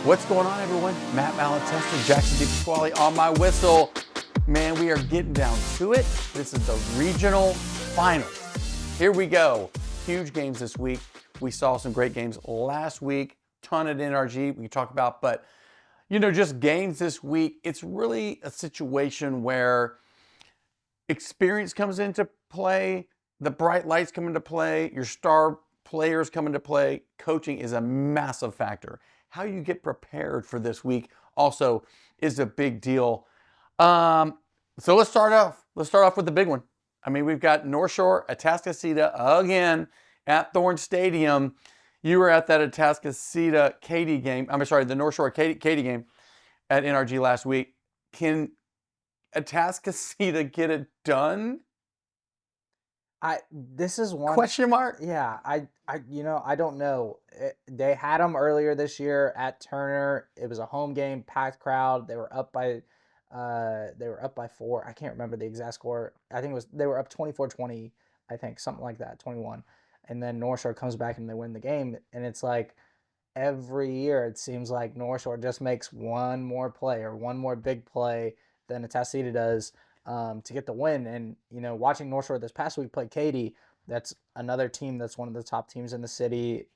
What's going on, everyone? Matt Malatesta, Jackson DiPasquale on my whistle. Man, we are getting down to it. This is the regional finals. Here we go. Huge games this week. We saw some great games last week. Ton at NRG we can talk about, but just games this week. It's really a situation where experience comes into play, the bright lights come into play, your star players come into play. Coaching is a massive factor. How you get prepared for this week also is a big deal. So let's start off. Let's start off with the big one. I mean, we've got North Shore, Atascocita again at Thorne Stadium. You were at that Atascocita Katy game. I'm sorry, the North Shore Katy game at NRG last week. Can Atascocita get it done? This is one question mark. Yeah, I don't know. They had them earlier this year at Turner. It was a home game, packed crowd. They were up by 4. I can't remember the exact score. I think they were up 24-20, I think, something like that, 21. And then North Shore comes back and they win the game. And it's like every year it seems like North Shore just makes one more play or one more big play than Atascocita does to get the win. And, watching North Shore this past week play Katy, that's another team that's one of the top teams in the city.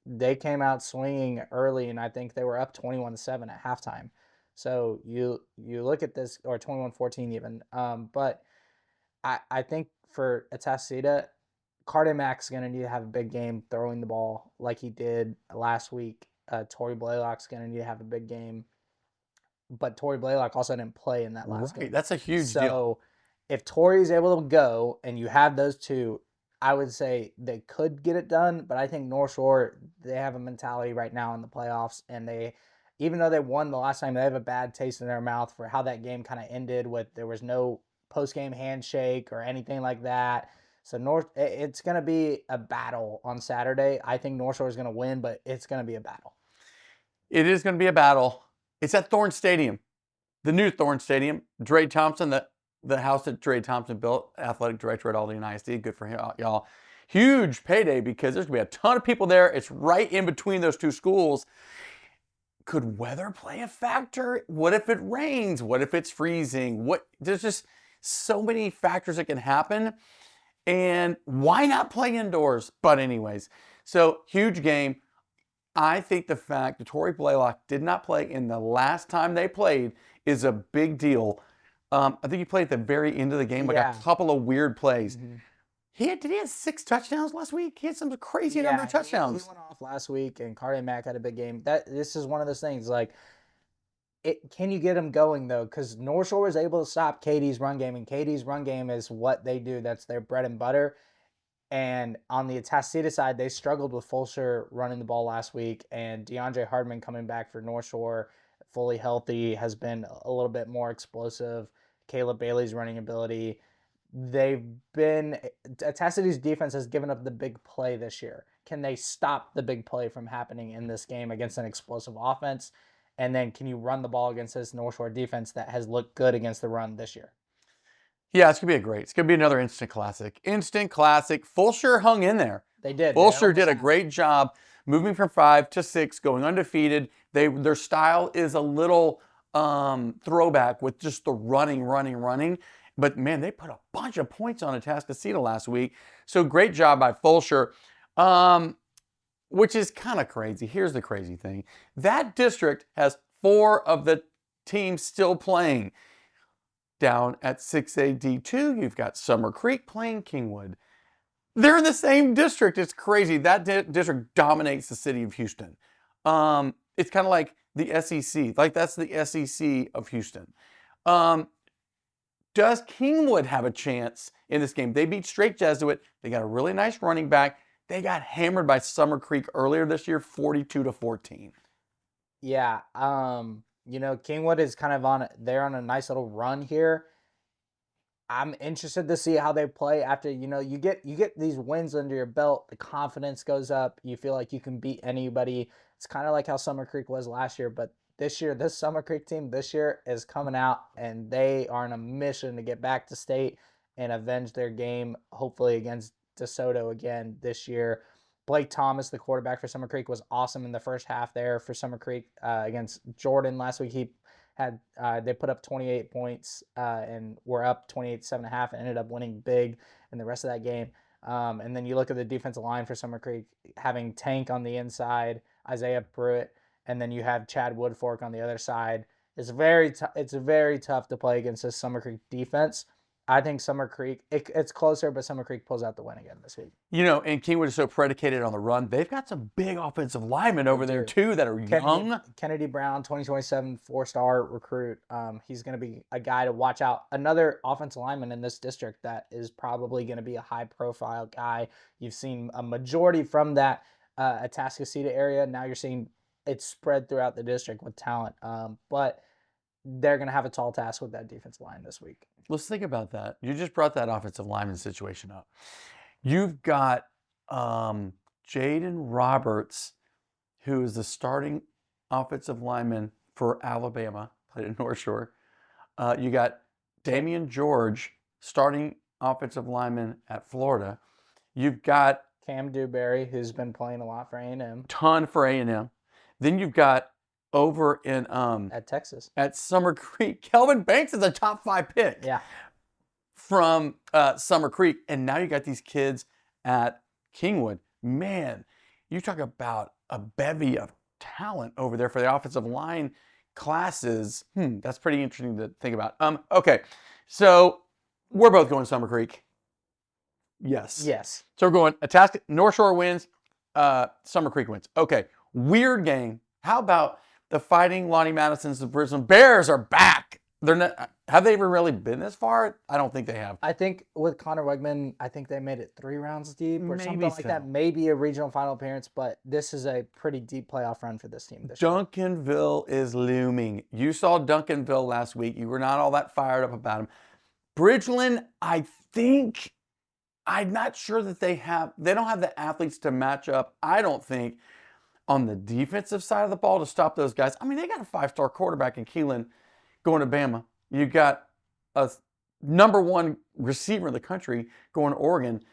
They came out swinging early, and I think they were up 21-7 at halftime. So you look at this, or 21-14 even. But I think for Atascocita, Carter Mack's going to need to have a big game throwing the ball like he did last week. Tori Blaylock's going to need to have a big game. But Tori Blaylock also didn't play in that last game. That's a huge deal. So if Tori's able to go and you have those two, I would say they could get it done. But I think North Shore, they have a mentality right now in the playoffs. And even though they won the last time, they have a bad taste in their mouth for how that game kind of ended with there was no post-game handshake or anything like that. So it's going to be a battle on Saturday. I think North Shore is going to win, but it's going to be a battle. It is going to be a battle. It's at Thorne Stadium, the new Thorne Stadium. Dre Thompson, the house that Dre Thompson built, athletic director at Aldine ISD. Good for him, y'all. Huge payday because there's going to be a ton of people there. It's right in between those two schools. Could weather play a factor? What if it rains? What if it's freezing? There's just so many factors that can happen. And why not play indoors? But anyways, so huge game. I think the fact that Tori Blaylock did not play in the last time they played is a big deal. I think he played at the very end of the game, like a couple of weird plays. Mm-hmm. Did he have 6 touchdowns last week? He had some crazy number of touchdowns. He went off last week, and Carter Mack had a big game. This is one of those things, can you get him going, though? Because North Shore was able to stop Katy's run game, and Katy's run game is what they do. That's their bread and butter. And on the Atascocita side, they struggled with Fulcher running the ball last week, and DeAndre Hardman coming back for North Shore, fully healthy, has been a little bit more explosive. Caleb Bailey's running ability. Atascocita's defense has given up the big play this year. Can they stop the big play from happening in this game against an explosive offense? And then can you run the ball against this North Shore defense that has looked good against the run this year? Yeah, it's going to be it's going to be another instant classic. Instant classic. Fulcher hung in there. They did. Fulcher did a great job moving from 5 to 6, going undefeated. Their style is a little throwback with just the running. But, man, they put a bunch of points on Atascocita last week. So great job by Fulcher, which is kind of crazy. Here's the crazy thing. That district has 4 of the teams still playing. Down at 6A D2, you've got Summer Creek playing Kingwood. They're in the same district. It's crazy. That district dominates the city of Houston. It's kind of like the SEC. That's the SEC of Houston. Does Kingwood have a chance in this game? They beat Straight Jesuit. They got a really nice running back. They got hammered by Summer Creek earlier this year, 42-14. Yeah. Kingwood is kind of they're on a nice little run here. I'm interested to see how they play after, you get these wins under your belt. The confidence goes up. You feel like you can beat anybody. It's kind of like how Summer Creek was last year, but this year, this Summer Creek team this year is coming out, and they are on a mission to get back to state and avenge their game, hopefully against DeSoto again this year. Blake Thomas, the quarterback for Summer Creek, was awesome in the first half there for Summer Creek against Jordan last week. He had they put up 28 points and were up 28-7.5 and ended up winning big in the rest of that game. And then you look at the defensive line for Summer Creek, having Tank on the inside, Isaiah Pruitt, and then you have Chad Woodfork on the other side. It's very tough to play against this Summer Creek defense. I think Summer Creek, it's closer, but Summer Creek pulls out the win again this week. You know, and Kingwood is so predicated on the run. They've got some big offensive linemen over there, too, that are young. Kennedy Brown, 2027 four-star recruit. He's going to be a guy to watch out. Another offensive lineman in this district that is probably going to be a high-profile guy. You've seen a majority from that Atascocita area. Now you're seeing it spread throughout the district with talent. But they're going to have a tall task with that defensive line this week. Let's think about that. You just brought that offensive lineman situation up. You've got Jaden Roberts, who is the starting offensive lineman for Alabama, played at North Shore. You got Damian George, starting offensive lineman at Florida. You've got Cam Dewberry, who's been playing a lot for A&M. Ton for A&M. Then you've got over in at Texas, at Summer Creek, Kelvin Banks is a top 5 pick. Yeah. From Summer Creek, and now you got these kids at Kingwood. Man, you talk about a bevy of talent over there for the offensive line classes. That's pretty interesting to think about. Okay, so we're both going Summer Creek. Yes. Yes. So we're going Atascocita, North Shore wins, Summer Creek wins. Okay, weird game. How about the Fighting Lonnie Madison's the Brisbane Bears are back? They're not. Have they ever really been this far? I don't think they have. I think with Connor Wegman, I think they made it 3 rounds deep or Maybe something like so. that. Maybe a regional final appearance, but this is a pretty deep playoff run for this team this year. Duncanville is looming. You saw Duncanville last week. You were not all that fired up about him. Bridgeland, I'm not sure that they don't have the athletes to match up, I don't think, on the defensive side of the ball to stop those guys. I mean, they got a 5-star quarterback in Keelan going to Bama. You got a #1 receiver in the country going to Oregon.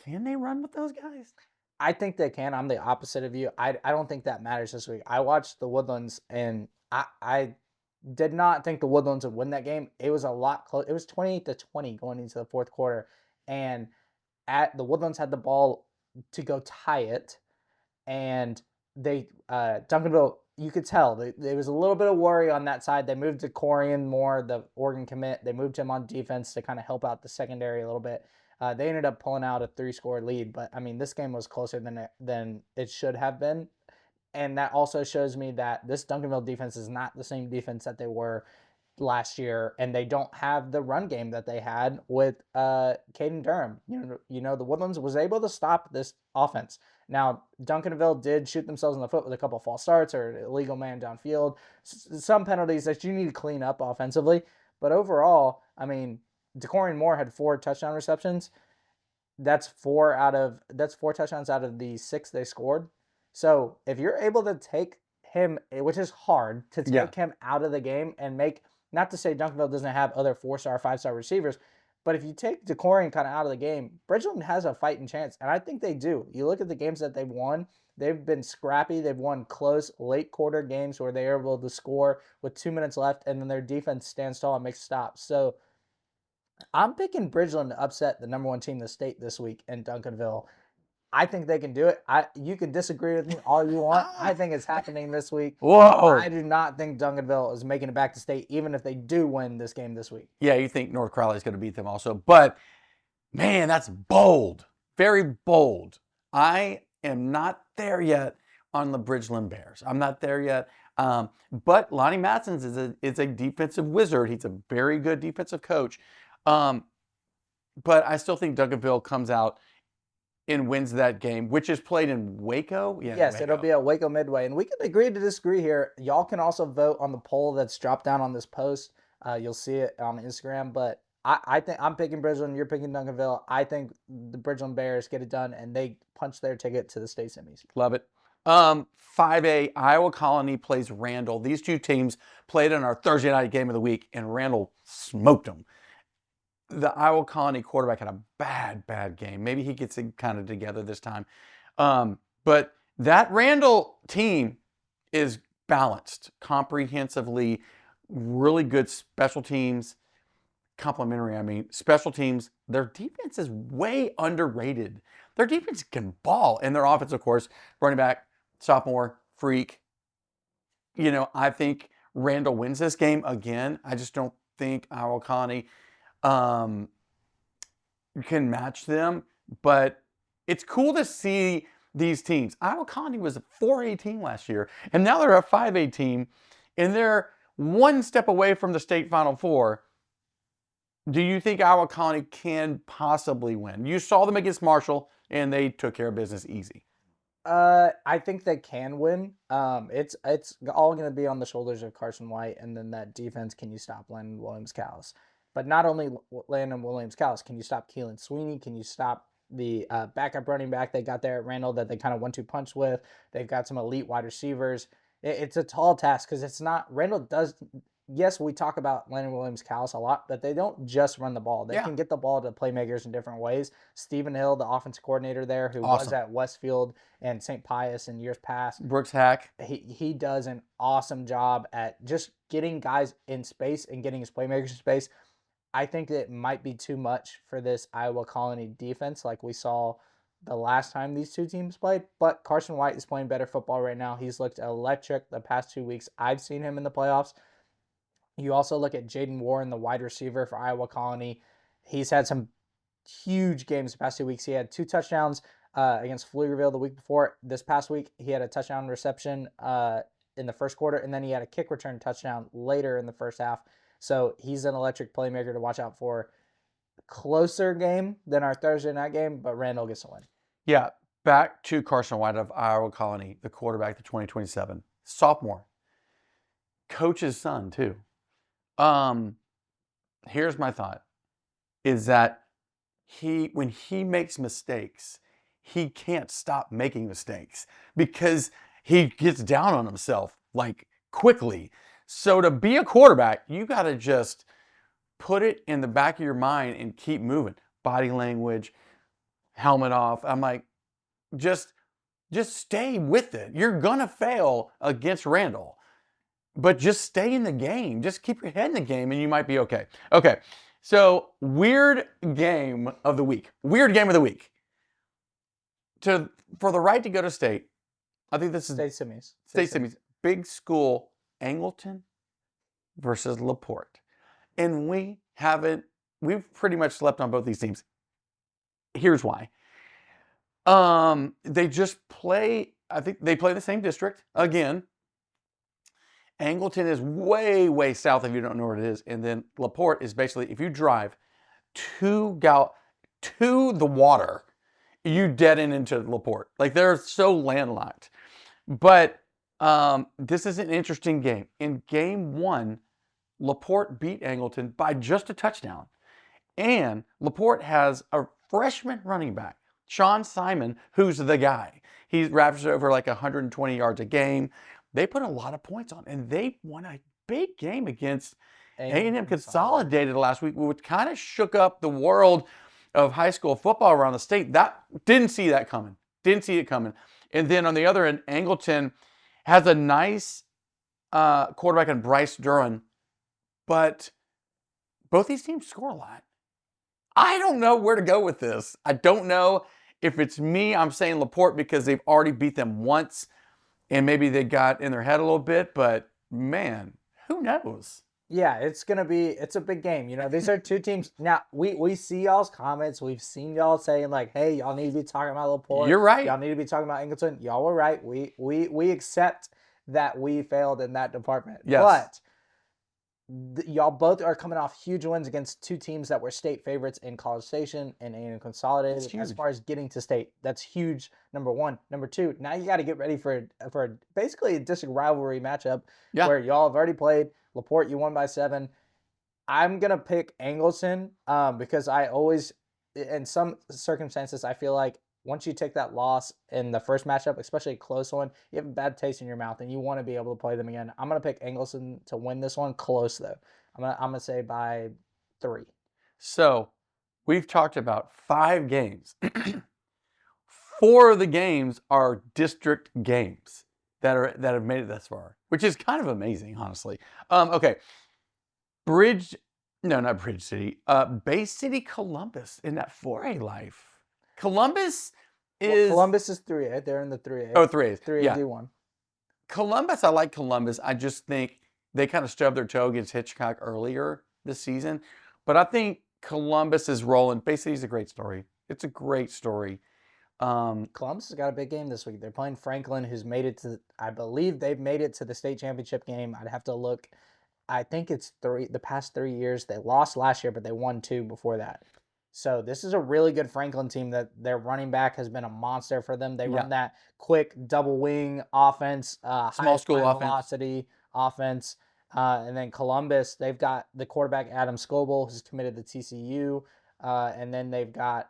Can they run with those guys? I think they can. I'm the opposite of you. I don't think that matters this week. I watched the Woodlands, and I did not think the Woodlands would win that game. It was a lot close. It was 28-20 going into the fourth quarter, and the Woodlands had the ball to go tie it, and they Duncanville, you could tell there was a little bit of worry on that side. They moved to Corian more, the Oregon commit. They moved him on defense to kind of help out the secondary a little bit. They ended up pulling out a 3-score lead, but I mean, this game was closer than it should have been. And that also shows me that this Duncanville defense is not the same defense that they were last year, and they don't have the run game that they had with Caden Durham. You know, the Woodlands was able to stop this offense. Now, Duncanville did shoot themselves in the foot with a couple false starts or illegal man downfield, some penalties that you need to clean up offensively. But overall, I mean, DeCorian Moore had 4 touchdown receptions. That's 4 touchdowns out of the 6 they scored. So if you're able to take him, which is hard, to take him out of the game and make, not to say Duncanville doesn't have other 4-star, 5-star receivers, but if you take DeCorian kind of out of the game, Bridgeland has a fighting chance, and I think they do. You look at the games that they've won, they've been scrappy. They've won close late quarter games where they are able to score with 2 minutes left, and then their defense stands tall and makes stops. So I'm picking Bridgeland to upset the #1 team in the state this week in Duncanville. I think they can do it. You can disagree with me all you want. I think it's happening this week. Whoa! I do not think Duncanville is making it back to state, even if they do win this game this week. Yeah, you think North Crowley's going to beat them also. But, man, that's bold. Very bold. I am not there yet on the Bridgeland Bears. I'm not there yet. But Lonnie Matson's is a defensive wizard. He's a very good defensive coach. But I still think Duncanville comes out and wins that game, which is played in Waco. Yeah, yes, Waco. It'll be at Waco Midway. And we can agree to disagree here. Y'all can also vote on the poll that's dropped down on this post. You'll see it on Instagram. But I think I'm picking Bridgeland. You're picking Duncanville. I think the Bridgeland Bears get it done, and they punch their ticket to the state semis. Love it. 5A, Iowa Colony plays Randall. These two teams played in our Thursday night game of the week, and Randall smoked them. the Iowa Colony quarterback had a bad game. Maybe he gets it kind of together this time. But that Randall team is balanced, comprehensively, really good special teams, complementary. I mean, special teams, their defense is way underrated. Their defense can ball, and their offense, of course, running back, sophomore, freak. I think Randall wins this game again. I just don't think Iowa Colony can match them, but it's cool to see these teams. Iowa Colony was a 4A team last year, and now they're a 5A team, and they're one step away from the state Final Four. Do you think Iowa Colony can possibly win? You saw them against Marshall, and they took care of business easy. I think they can win. It's all going to be on the shoulders of Carson White, and then that defense. Can you stop Landon Williams-Callis? But not only Landon Williams-Callis, can you stop Keelan Sweeney? Can you stop the backup running back they got there at Randall that they kind of 1-2 punch with? They've got some elite wide receivers. It's a tall task because it's not Randall does. Yes, we talk about Landon Williams-Callis a lot, but they don't just run the ball. They can get the ball to playmakers in different ways. Stephen Hill, the offensive coordinator there, who was at Westfield and St. Pius in years past. Brooks Hack. He does an awesome job at just getting guys in space and getting his playmakers in space. I think that it might be too much for this Iowa Colony defense like we saw the last time these two teams played. But Carson White is playing better football right now. He's looked electric the past 2 weeks. I've seen him in the playoffs. You also look at Jaden Warren, the wide receiver for Iowa Colony. He's had some huge games the past 2 weeks. He had 2 touchdowns against Pflugerville the week before. This past week, he had a touchdown reception in the first quarter, and then he had a kick return touchdown later in the first half. So he's an electric playmaker to watch out for. Closer game than our Thursday night game, but Randall gets a win. Yeah, back to Carson White of Iowa Colony, the quarterback, the 2027 sophomore, coach's son too. Here's my thought, is that when he makes mistakes, he can't stop making mistakes because he gets down on himself like quickly. So to be a quarterback, you got to just put it in the back of your mind and keep moving. Body language, helmet off. I'm like, just stay with it. You're going to fail against Randall, but just stay in the game. Just keep your head in the game and you might be okay. Okay, so weird game of the week. Weird game of the week. For the right to go to state, I think this is State semis. State semis. Big school, Angleton versus LaPorte. And we've pretty much slept on both these teams. Here's why. They just play, I think they play the same district again. Angleton is way, way south if you don't know where it is. And then LaPorte is basically, if you drive to the water, you dead end into LaPorte. Like they're so landlocked. But this is an interesting game. In game 1, LaPorte beat Angleton by just a touchdown. And LaPorte has a freshman running back, Sean Simon, who's the guy. He averages over like 120 yards a game. They put a lot of points on, and they won a big game against A&M Consolidated last week, which kind of shook up the world of high school football around the state. Didn't see that coming. Didn't see it coming. And then on the other end, Angleton has a nice quarterback in Bryce Duran, but both these teams score a lot. I don't know where to go with this. I don't know if it's me. I'm saying LaPorte because they've already beat them once and maybe they got in their head a little bit, but man, who knows? Yeah, it's a big game. You know, these are two teams. Now, we see y'all's comments. We've seen y'all saying like, hey, y'all need to be talking about LaPorte. You're right. Y'all need to be talking about Angleton. Y'all were right. We accept that we failed in that department. Yes. But y'all both are coming off huge wins against two teams that were state favorites in College Station and A&M Consolidated. As far as getting to state, that's huge. Number one. Number two, now you got to get ready for basically a district rivalry matchup where y'all have already played. LaPorte, you won by 7. I'm going to pick Angleton because I always, in some circumstances, I feel like once you take that loss in the first matchup, especially a close one, you have a bad taste in your mouth and you want to be able to play them again. I'm going to pick Angleton to win this one close, though. I'm gonna say by 3. So we've talked about 5 games. 4 of the games are district games that have made it this far, which is kind of amazing, honestly. Okay, not Bridge City, Bay City, Columbus in that 4A life. Columbus is Columbus is 3A. They're in the 3A. Oh, 3A. 3A Yeah. D1. Columbus, I like Columbus. I just think they kind of stubbed their toe against Hitchcock earlier this season. But I think Columbus is rolling. Bay City's a great story. It's a great story. Columbus has got a big game this week. They're playing Franklin, who's made it to, I believe they've made it to the state championship game. I'd have to look. I think it's the past 3 years. They lost last year, but they won 2 before that. So this is a really good Franklin team that their running back has been a monster for them. They run that quick double wing offense, Small school offense. velocity offense. And then Columbus, they've got the quarterback Adam Scoble, who's committed to TCU. And then they've got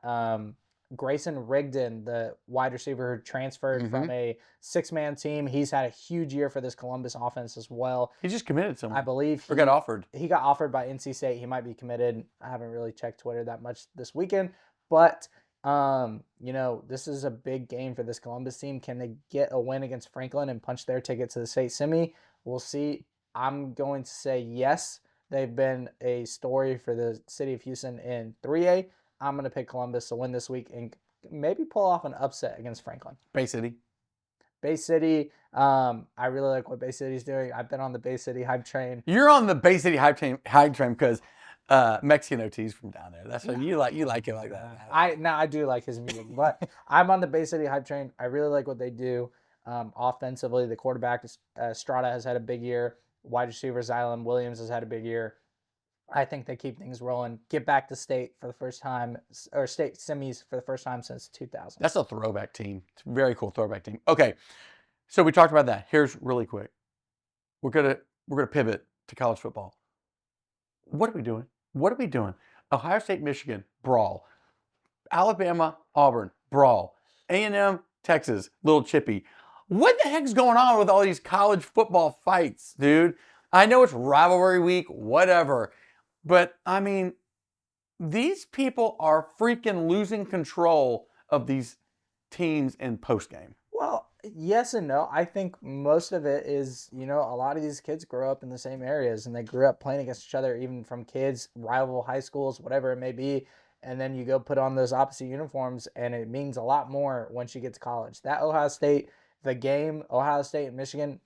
Grayson Rigdon, the wide receiver who transferred from a 6-man team. He's had a huge year for this Columbus offense as well. He just committed somewhere. I believe or got offered. He got offered by NC State. He might be committed. I haven't really checked Twitter that much this weekend, but this is a big game for this Columbus team. Can they get a win against Franklin and punch their ticket to the state semi? We'll see. I'm going to say yes. They've been a story for the city of Houston in 3A. I'm going to pick Columbus to win this week and maybe pull off an upset against Franklin. Bay City. Bay City, I really like what Bay City's doing. I've been on the Bay City hype train. You're on the Bay City hype train because Mexican OT's from down there. That's what you like. You like it like that. I do like his music, but I'm on the Bay City hype train. I really like what they do offensively. The quarterback Strada has had a big year. Wide receiver Zylan Williams has had a big year. I think they keep things rolling. Get back to state for the first time, or state semis for the first time since 2000. That's a throwback team. It's a very cool throwback team. Okay, so we talked about that. Here's really quick. We're gonna pivot to college football. What are we doing? What are we doing? Ohio State, Michigan, brawl. Alabama, Auburn, brawl. A&M, Texas, little chippy. What the heck's going on with all these college football fights, dude? I know it's rivalry week, whatever. But, I mean, these people are freaking losing control of these teams in postgame. Well, yes and no. I think most of it is, a lot of these kids grow up in the same areas and they grew up playing against each other, even from kids, rival high schools, whatever it may be. And then you go put on those opposite uniforms and it means a lot more once you get to college. That Ohio State, the game, Ohio State and Michigan,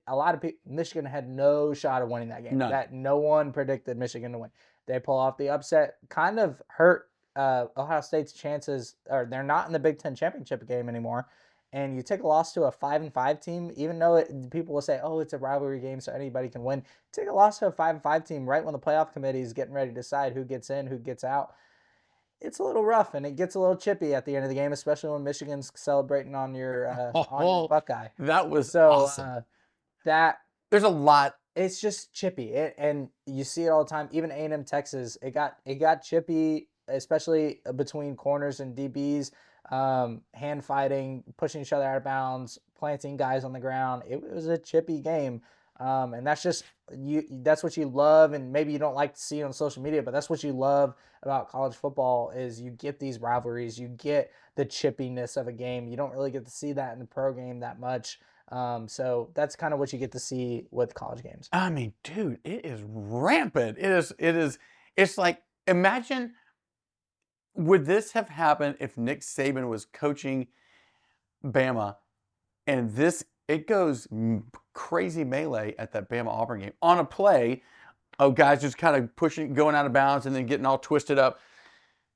a lot of people, Michigan had no shot of winning that game. None. That no one predicted Michigan to win. They pull off the upset, kind of hurt Ohio State's chances, or they're not in the Big Ten championship game anymore. And you take a loss to a 5-5 team, even though people will say, "Oh, it's a rivalry game, so anybody can win." Take a loss to a 5-5 team right when the playoff committee is getting ready to decide who gets in, who gets out. It's a little rough, and it gets a little chippy at the end of the game, especially when Michigan's celebrating on your Buckeye. That was awesome. There's a lot. It's just chippy, and you see it all the time. Even A&M Texas, it got chippy, especially between corners and DBs, hand fighting, pushing each other out of bounds, planting guys on the ground. It was a chippy game. And that's just that's what you love, and maybe you don't like to see it on social media, but that's what you love about college football is you get these rivalries, you get the chippiness of a game. You don't really get to see that in the pro game that much. So that's kind of what you get to see with college games. I mean, dude, it is rampant. It's like, imagine, would this have happened if Nick Saban was coaching Bama and it goes crazy melee at that Bama-Auburn game on a play of guys just kind of pushing, going out of bounds and then getting all twisted up.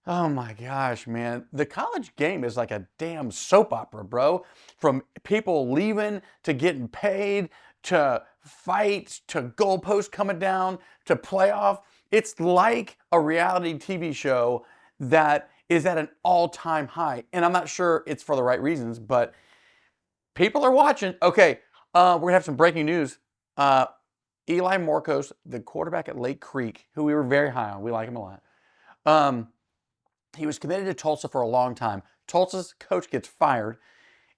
Oh my gosh, man. The college game is like a damn soap opera, bro. From people leaving to getting paid to fights to goalposts coming down to playoff. It's like a reality TV show that is at an all-time high. And I'm not sure it's for the right reasons, but people are watching. Okay, we're going to have some breaking news. Eli Morcos, the quarterback at Lake Creek, who we were very high on. We like him a lot. He was committed to Tulsa for a long time. Tulsa's coach gets fired,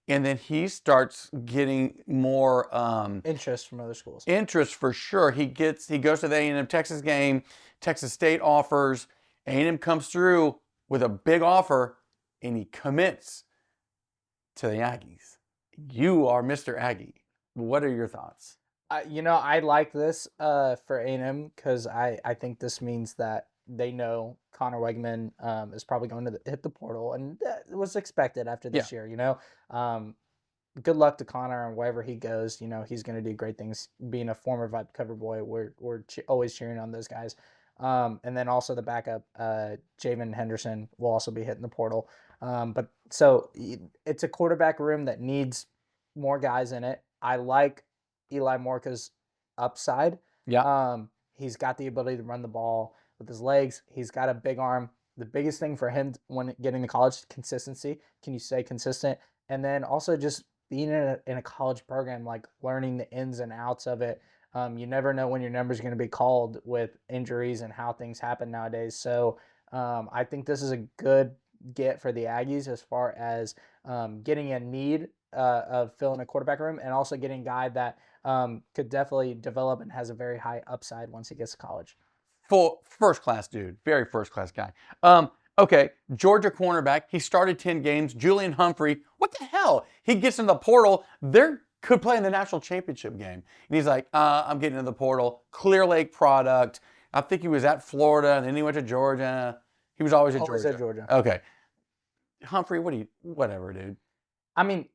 and then he starts getting more Interest from other schools. interest for sure. He goes to the A&M Texas game. Texas State offers. A&M comes through with a big offer, and he commits to the Aggies. You are Mr. Aggie. What are your thoughts? I like this for A&M because I think this means that they know Connor Wegman is probably going to hit the portal, and that was expected after this year. Good luck to Connor and wherever he goes. He's going to do great things. Being a former VYPE cover boy, we're always cheering on those guys. And then also the backup, Javen Henderson, will also be hitting the portal. But so it's a quarterback room that needs more guys in it. I like Eli Morka's upside. Yeah. He's got the ability to run the ball with his legs. He's got a big arm. The biggest thing for him when getting to college is consistency. Can you stay consistent? And then also just being in a college program, like learning the ins and outs of it. You never know when your number's going to be called with injuries and how things happen nowadays. So I think this is a good get for the Aggies as far as getting a need of filling a quarterback room, and also getting a guy that could definitely develop and has a very high upside once he gets to college. Full first class dude, very first class guy. Okay, Georgia cornerback. He started 10 games. Julian Humphrey. What the hell? He gets in the portal. They could play in the national championship game, and he's like, "I'm getting in the portal." Clear Lake product. I think he was at Florida, and then he went to Georgia. He was always at Georgia. At Georgia. Okay, Humphrey. Whatever, dude. I mean,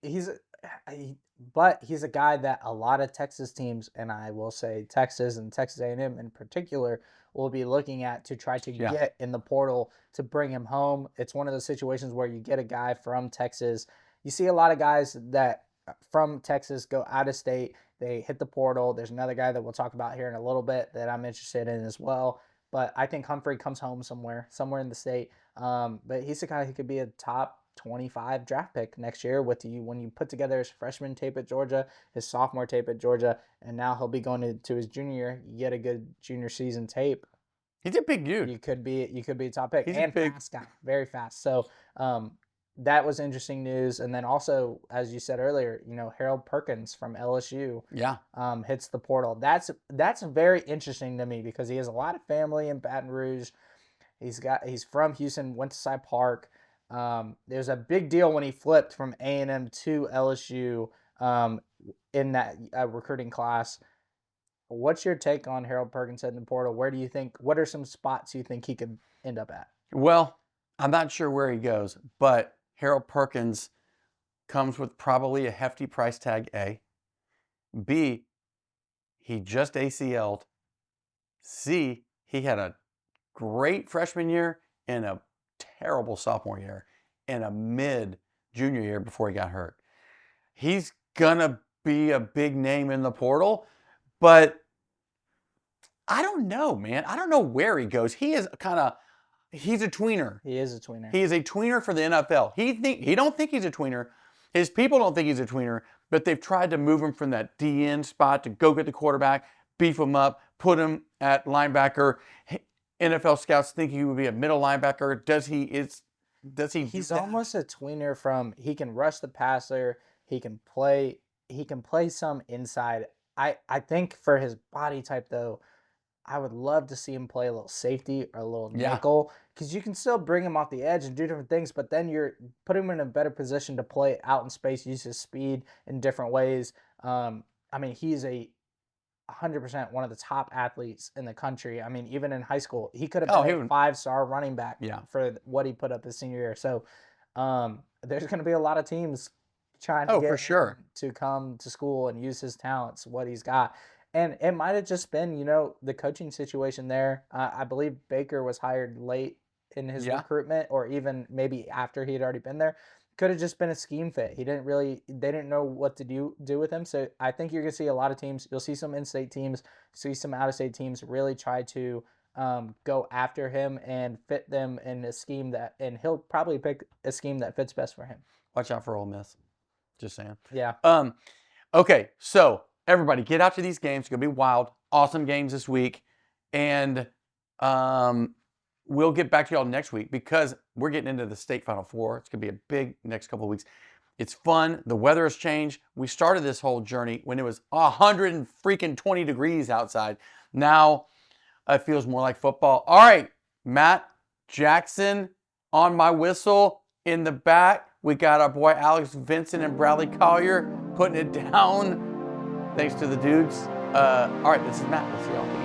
but he's a guy that a lot of Texas teams, and I will say Texas and Texas A&M in particular, will be looking at to try to get in the portal to bring him home. It's one of those situations where you get a guy from Texas. You see a lot of guys that from Texas go out of state. They hit the portal. There's another guy that we'll talk about here in a little bit that I'm interested in as well. But I think Humphrey comes home somewhere in the state. But he's a guy who could be a top 25 draft pick next year when you put together his freshman tape at Georgia, his sophomore tape at Georgia, and now he'll be going to his junior year. You get a good junior season tape. He's a big dude. You could be a top pick. He's and a big fast guy, very fast. So that was interesting news. And then also, as you said earlier, Harold Perkins from LSU hits the portal. That's very interesting to me because he has a lot of family in Baton Rouge. He's from Houston, went to Cy Park. There's a big deal when he flipped from A&M to LSU in that recruiting class. What's your take on Harold Perkins in the portal? What are some spots you think he could end up at? Well, I'm not sure where he goes, but Harold Perkins comes with probably a hefty price tag, A. B, he just ACL'd. C, he had a great freshman year and a terrible sophomore year and a mid junior year before he got hurt. He's gonna be a big name in the portal, but I don't know, man. I don't know where he goes. He's a tweener. He is a tweener. He is a tweener for the NFL. He don't think he's a tweener. His people don't think he's a tweener, but they've tried to move him from that DN spot to go get the quarterback, beef him up, put him at linebacker. NFL scouts think he would be a middle linebacker. Does he? He's almost a tweener from he can rush the passer. He can play some inside. I think for his body type though, I would love to see him play a little safety or a little nickel because you can still bring him off the edge and do different things, but then you're putting him in a better position to play out in space, use his speed in different ways. I mean, he's 100% one of the top athletes in the country. I mean, even in high school, he could have been a 5-star running back for what he put up his senior year. So there's going to be a lot of teams trying to get him to come to school and use his talents, what he's got. And it might have just been, the coaching situation there. I believe Baker was hired late in his recruitment, or even maybe after he had already been there. Could have just been a scheme fit. They didn't know what to do with him. So I think you're going to see a lot of teams. You'll see some in-state teams, see some out-of-state teams really try to go after him and fit them in a scheme and he'll probably pick a scheme that fits best for him. Watch out for Ole Miss. Just saying. Yeah. Okay, so everybody get out to these games. It's going to be wild. Awesome games this week. And we'll get back to y'all next week because we're getting into the state Final Four. It's going to be a big next couple of weeks. It's fun. The weather has changed. We started this whole journey when it was 120 degrees outside. Now it feels more like football. All right, Matt Jackson on my whistle. In the back, we got our boy Alex Vincent and Bradley Collier putting it down. Thanks to the dudes. All right, this is Matt. We'll see y'all.